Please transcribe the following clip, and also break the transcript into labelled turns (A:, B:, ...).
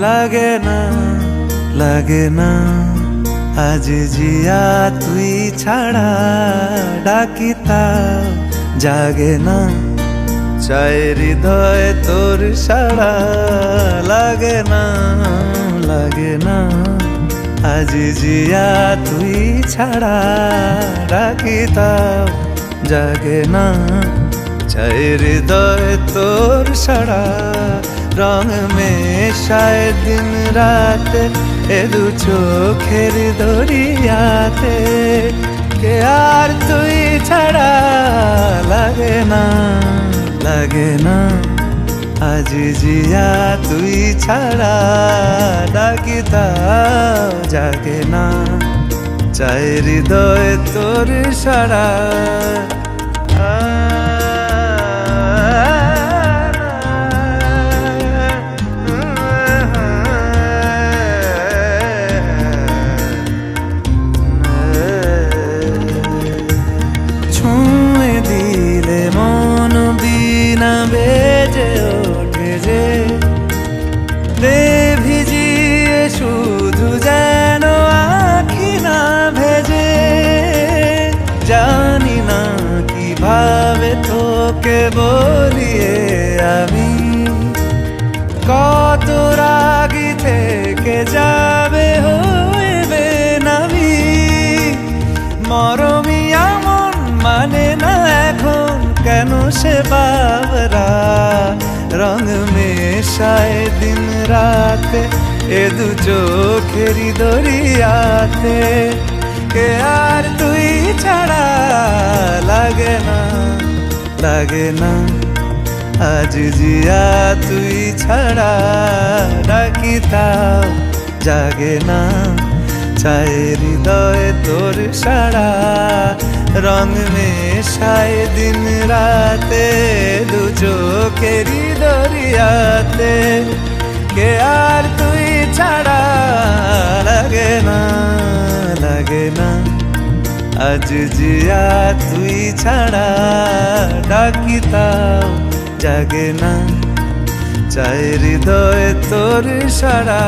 A: লাগে না লাগে না আজ জিয়া তুই ছাড়া ডাকি তাও জাগে না চাই হৃদয় তোর সাড়া লাগে না লাগে না আজ জিয়া তুই ছাড়া ডাকি তাও জাগে না চাই হৃদয় তোর সাড়া রং মেশায় দিন রাত এ দু চোখের দরিয়াতে কে আর তুই ছাড়া লাগে না লাগে না আজ জিয়া তুই ছাড়া ডাকি তাও জাগে না চাই হৃদয় তোর সাড়া ছুঁয়ে দিলে মন বিনা বেজে ওঠে যে দে ভিজিয়ে শুধু যেন আখি না ভেজে জানি না কিভাবে তোকে বলিয়ে আমি কত রাগি থেকে যাবে হইবে নামি মরমিয়া মন মানে না এখন কেন সে বাবরা রং মেশায় দিন রাতে এ দু চোখেরি দরিয়াতে কে আর তুই ছাড়া লাগে না লাগে না আজ জিয়া তুই ছাড়া ডাকি তাও জাগে না চাই হৃদয় তোর সাড়া রং মেশায় দিন রাতে দু চোখেরি দরিয়াতে কে আর তুই ছাড়া লাগে না লাগে না আজ জিয়া তুই ছাড়া ডাকি তাও জাগে না চাই হৃদয় তোর সাড়া